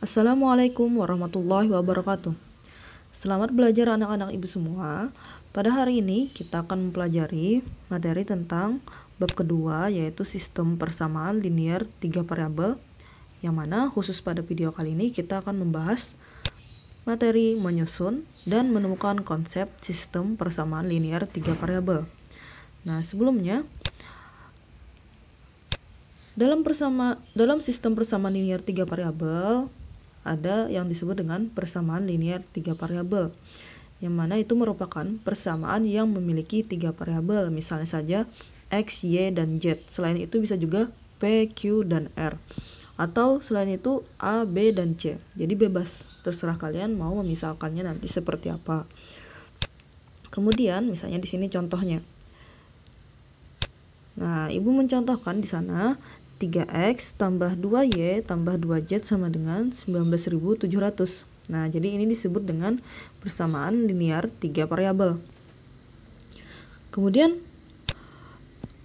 Assalamualaikum warahmatullahi wabarakatuh. Selamat belajar anak-anak ibu semua. Pada hari ini kita akan mempelajari materi tentang bab kedua, yaitu sistem persamaan linear 3 variabel, yang mana khusus pada video kali ini kita akan membahas materi menyusun dan menemukan konsep sistem persamaan linear 3 variabel. Nah, sebelumnya dalam sistem persamaan linear 3 variabel ada yang disebut dengan persamaan linear 3 variabel, yang mana itu merupakan persamaan yang memiliki 3 variabel, misalnya saja X, Y, dan Z. Selain itu bisa juga P, Q, dan R. Atau selain itu A, B, dan C. Jadi bebas, terserah kalian mau memisalkannya nanti seperti apa. Kemudian misalnya di sini contohnya. Nah, ibu mencontohkan di sana 3x tambah 2y tambah 2z sama dengan 19.700. Nah, jadi ini disebut dengan persamaan linear 3 variabel. Kemudian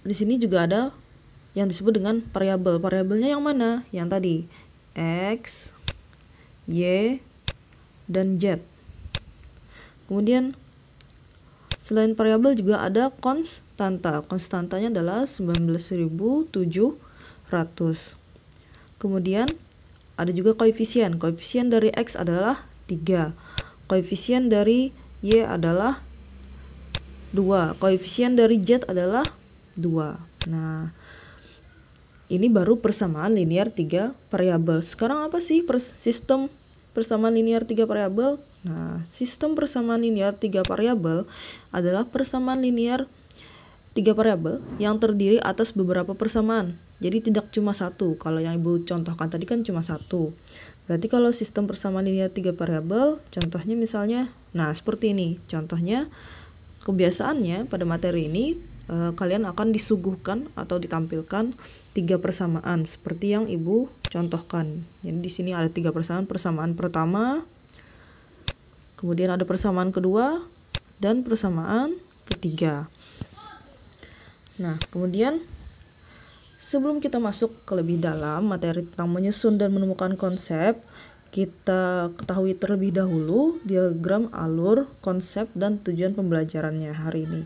di sini juga ada yang disebut dengan variabel. Variabelnya yang mana? Yang tadi, x, y, dan z. Kemudian selain variabel juga ada konstanta. Konstantanya adalah 19.700. Kemudian ada juga koefisien. Koefisien dari X adalah 3. Koefisien dari Y adalah 2. Koefisien dari Z adalah 2. Nah, ini baru persamaan linear 3 variabel. Sekarang apa sih sistem persamaan linear 3 variabel? Nah, sistem persamaan linear 3 variabel adalah persamaan linear 3 variabel yang terdiri atas beberapa persamaan. Jadi tidak cuma satu. Kalau yang ibu contohkan tadi kan cuma satu. Berarti kalau sistem persamaan linear 3 variabel, contohnya misalnya, nah seperti ini. Contohnya, kebiasaannya pada materi ini kalian akan disuguhkan atau ditampilkan 3 persamaan seperti yang ibu contohkan. Jadi di sini ada 3 persamaan. Persamaan pertama, kemudian ada persamaan kedua, dan persamaan ketiga. Nah, kemudian sebelum kita masuk ke lebih dalam materi tentang menyusun dan menemukan konsep, kita ketahui terlebih dahulu diagram alur, konsep, dan tujuan pembelajarannya hari ini.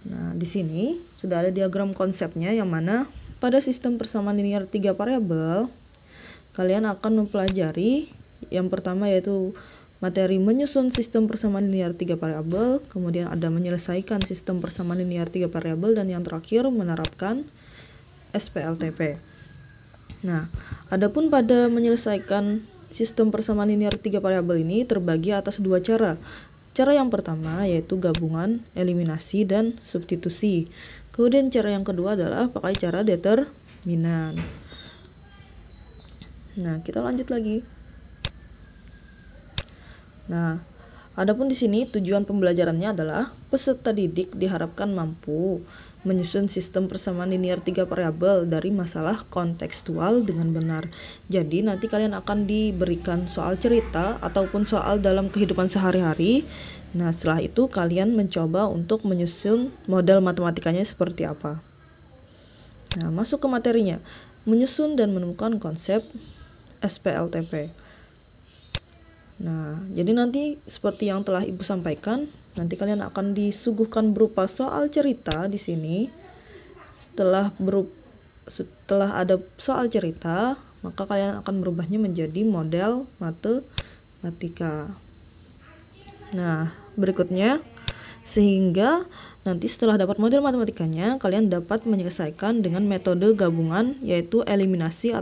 Nah, di sini sudah ada diagram konsepnya, yang mana pada sistem persamaan linear 3 variabel kalian akan mempelajari yang pertama yaitu materi menyusun sistem persamaan linear 3 variabel, kemudian ada menyelesaikan sistem persamaan linear 3 variabel, dan yang terakhir menerapkan SPLTP. Nah, adapun pada menyelesaikan sistem persamaan linear 3 variabel ini terbagi atas 2 cara. Cara yang pertama yaitu gabungan, eliminasi, dan substitusi. Kemudian cara yang kedua adalah pakai cara determinan. Nah, kita lanjut lagi. Nah, adapun di sini tujuan pembelajarannya adalah peserta didik diharapkan mampu menyusun sistem persamaan linear 3 variabel dari masalah kontekstual dengan benar. Jadi nanti kalian akan diberikan soal cerita ataupun soal dalam kehidupan sehari-hari. Nah, setelah itu kalian mencoba untuk menyusun model matematikanya seperti apa. Nah, masuk ke materinya. Menyusun dan menemukan konsep SPLTP. Nah, jadi nanti seperti yang telah ibu sampaikan, nanti kalian akan disuguhkan berupa soal cerita di sini. Setelah ada soal cerita, maka kalian akan merubahnya menjadi model matematika. Nah, berikutnya, sehingga nanti setelah dapat model matematikanya, kalian dapat menyelesaikan dengan metode gabungan, yaitu eliminasi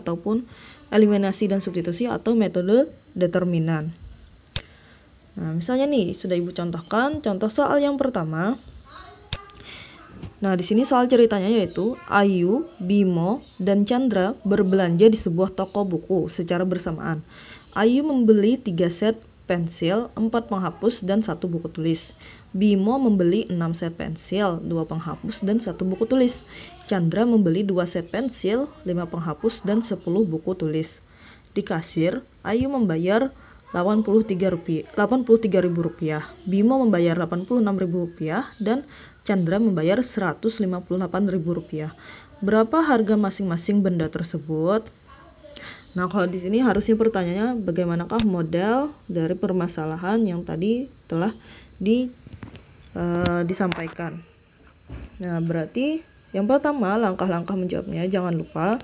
dan substitusi, atau metode determinan. Nah, misalnya nih sudah ibu contohkan contoh soal yang pertama. Nah, di sini soal ceritanya yaitu Ayu, Bimo, dan Chandra berbelanja di sebuah toko buku secara bersamaan. Ayu membeli 3 set pensil, 4 penghapus, dan 1 buku tulis. Bimo membeli 6 set pensil, 2 penghapus, dan 1 buku tulis. Chandra membeli 2 set pensil, 5 penghapus, dan 10 buku tulis. Di kasir, Ayu membayar Rp83.000, Bimo membayar Rp86.000, dan Chandra membayar Rp158.000. Berapa harga masing-masing benda tersebut? Nah, kalau di sini harusnya pertanyaannya bagaimanakah model dari permasalahan yang tadi telah disampaikan. Nah, berarti yang pertama langkah-langkah menjawabnya jangan lupa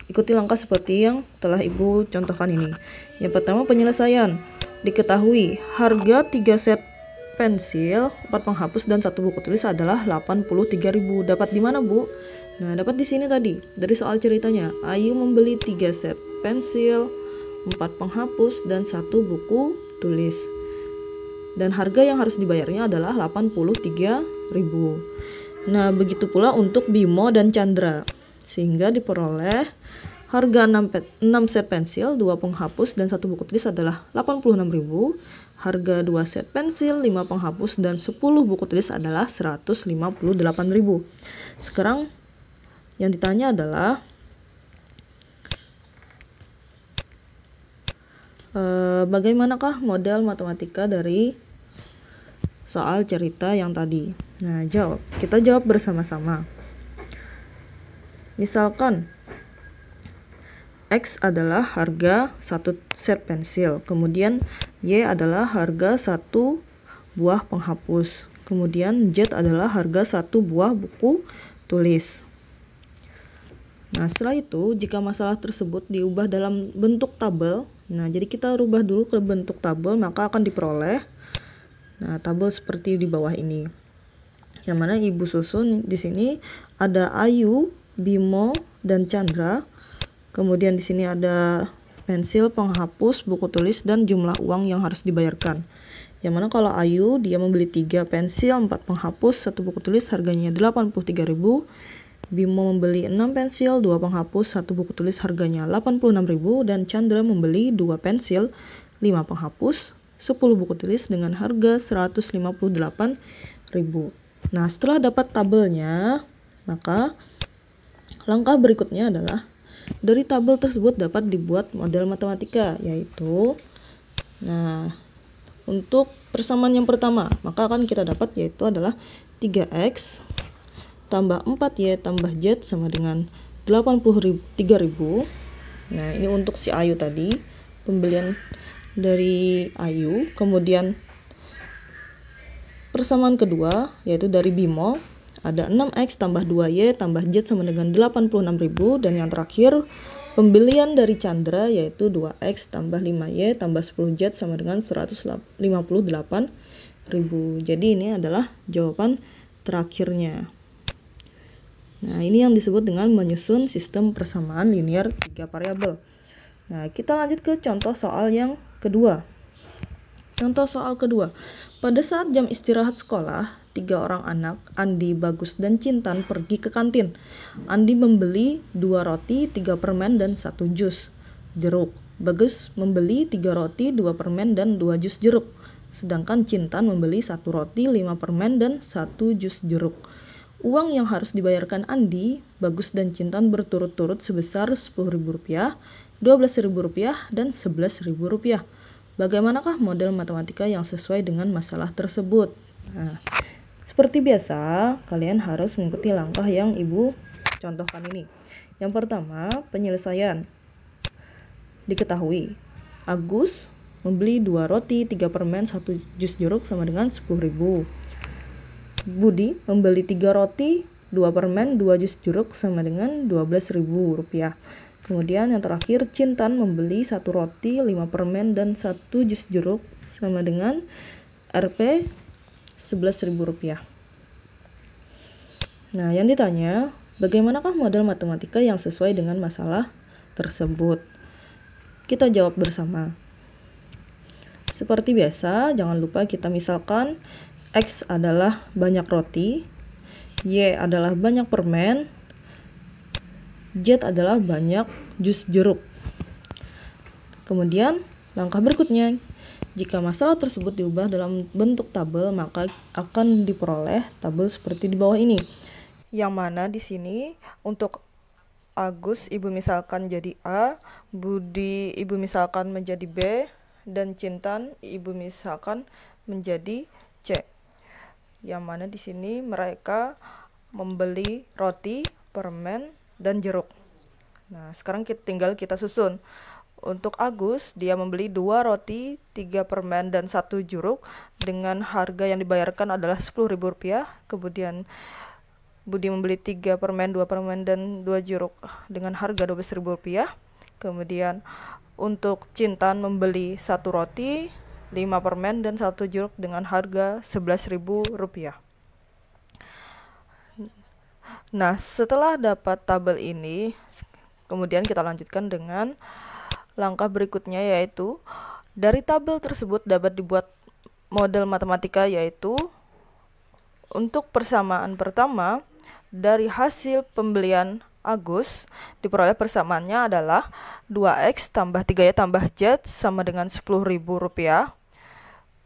ikuti langkah seperti yang telah Ibu contohkan ini. Yang pertama penyelesaian. Diketahui harga 3 set pensil, 4 penghapus dan 1 buku tulis adalah 83.000. Dapat di mana, Bu? Nah, dapat di sini tadi. Dari soal ceritanya, Ayu membeli 3 set pensil, 4 penghapus dan 1 buku tulis. Dan harga yang harus dibayarnya adalah 83.000. Nah, begitu pula untuk Bimo dan Chandra. Sehingga diperoleh harga 6 set pensil, 2 penghapus dan 1 buku tulis adalah 86.000. Harga 2 set pensil, 5 penghapus dan 10 buku tulis adalah 158.000. Sekarang yang ditanya adalah bagaimanakah model matematika dari soal cerita yang tadi? Nah, kita jawab bersama-sama. Misalkan X adalah harga 1 set pensil, kemudian Y adalah harga 1 buah penghapus, kemudian Z adalah harga 1 buah buku tulis. Nah, setelah itu jika masalah tersebut diubah dalam bentuk tabel, nah jadi kita rubah dulu ke bentuk tabel, maka akan diperoleh tabel seperti di bawah ini. Yang mana Ibu susun di sini ada Ayu, Bimo, dan Chandra. Kemudian di sini ada pensil, penghapus, buku tulis, dan jumlah uang yang harus dibayarkan. Yang mana kalau Ayu dia membeli 3 pensil, 4 penghapus, 1 buku tulis harganya 83.000. Bimo membeli 6 pensil, 2 penghapus, 1 buku tulis harganya 86.000. Dan Chandra membeli 2 pensil, 5 penghapus, 10 buku tulis dengan harga 158.000. Nah, setelah dapat tabelnya, maka langkah berikutnya adalah dari tabel tersebut dapat dibuat model matematika, yaitu untuk persamaan yang pertama, maka akan kita dapat yaitu adalah 3X tambah 4Y tambah Z sama dengan 83.000. Nah, ini untuk si Ayu tadi, pembelian dari Ayu. Kemudian persamaan kedua yaitu dari Bimo, ada 6X tambah 2Y tambah Z sama dengan 86.000. Dan yang terakhir pembelian dari Chandra yaitu 2X tambah 5Y tambah 10Z sama dengan 158.000. Jadi ini adalah jawaban terakhirnya. Nah, ini yang disebut dengan menyusun sistem persamaan linear 3 variabel. Nah, kita lanjut ke contoh soal yang kedua. Contoh soal kedua. Pada saat jam istirahat sekolah, 3 orang anak, Andi, Bagus, dan Cintan pergi ke kantin. Andi membeli 2 roti, 3 permen, dan 1 jus jeruk. Bagus membeli 3 roti, 2 permen, dan 2 jus jeruk. Sedangkan Cintan membeli 1 roti, 5 permen, dan 1 jus jeruk. Uang yang harus dibayarkan Andi, Bagus, dan Cintan berturut-turut sebesar Rp10.000, Rp12.000, dan Rp11.000. Bagaimanakah model matematika yang sesuai dengan masalah tersebut? Nah, seperti biasa, kalian harus mengikuti langkah yang Ibu contohkan ini. Yang pertama, penyelesaian. Diketahui, Agus membeli 2 roti, 3 permen, 1 jus jeruk sama dengan Rp10.000. Budi membeli 3 roti, 2 permen, 2 jus jeruk sama dengan Rp12.000. Kemudian yang terakhir, Cintan membeli 1 roti, 5 permen, dan 1 jus jeruk sama dengan Rp Rp11.000. Nah, yang ditanya, bagaimanakah model matematika yang sesuai dengan masalah tersebut? Kita jawab bersama. Seperti biasa, jangan lupa kita misalkan X adalah banyak roti, Y adalah banyak permen, Z adalah banyak jus jeruk. Kemudian langkah berikutnya, jika masalah tersebut diubah dalam bentuk tabel, maka akan diperoleh tabel seperti di bawah ini. Yang mana di sini untuk Agus Ibu misalkan jadi A, Budi Ibu misalkan menjadi B, dan Cintan Ibu misalkan menjadi C. Yang mana di sini mereka membeli roti, permen, dan jeruk. Nah, sekarang tinggal kita susun. Untuk Agus, dia membeli 2 roti, 3 permen, dan 1 jeruk dengan harga yang dibayarkan adalah Rp10.000. Kemudian Budi membeli 3 permen, 2 permen, dan 2 jeruk dengan harga Rp12.000. Kemudian untuk Cintan membeli 1 roti, 5 permen, dan 1 jeruk dengan harga Rp11.000. Nah, setelah dapat tabel ini, kemudian kita lanjutkan dengan langkah berikutnya, yaitu dari tabel tersebut dapat dibuat model matematika, yaitu untuk persamaan pertama dari hasil pembelian Agus diperoleh persamaannya adalah 2x tambah 3y tambah z sama dengan Rp10.000.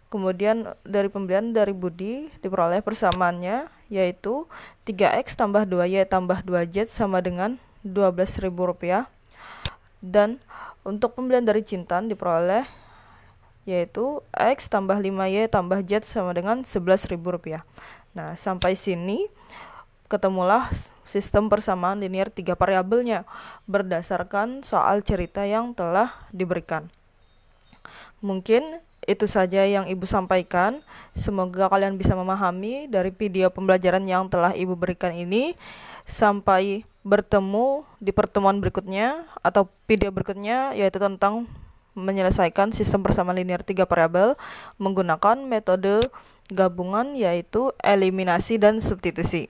Kemudian dari pembelian dari Budi diperoleh persamaannya yaitu 3x tambah 2y tambah 2z sama dengan Rp12.000. Dan untuk pembelian dari Cintan diperoleh yaitu x tambah 5y tambah z sama dengan Rp11.000. Nah, sampai sini ketemulah sistem persamaan linear 3 variabelnya berdasarkan soal cerita yang telah diberikan. Mungkin itu saja yang Ibu sampaikan. Semoga kalian bisa memahami dari video pembelajaran yang telah Ibu berikan ini. Sampai bertemu di pertemuan berikutnya atau video berikutnya, yaitu tentang menyelesaikan sistem persamaan linear 3 variabel menggunakan metode gabungan, yaitu eliminasi dan substitusi.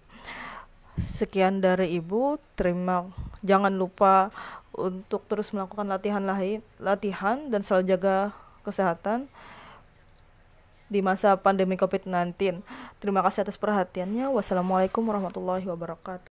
Sekian dari Ibu. Jangan lupa untuk terus melakukan latihan dan selalu jaga kesehatan di masa pandemi COVID-19. Terima kasih atas perhatiannya. Wassalamualaikum warahmatullahi wabarakatuh.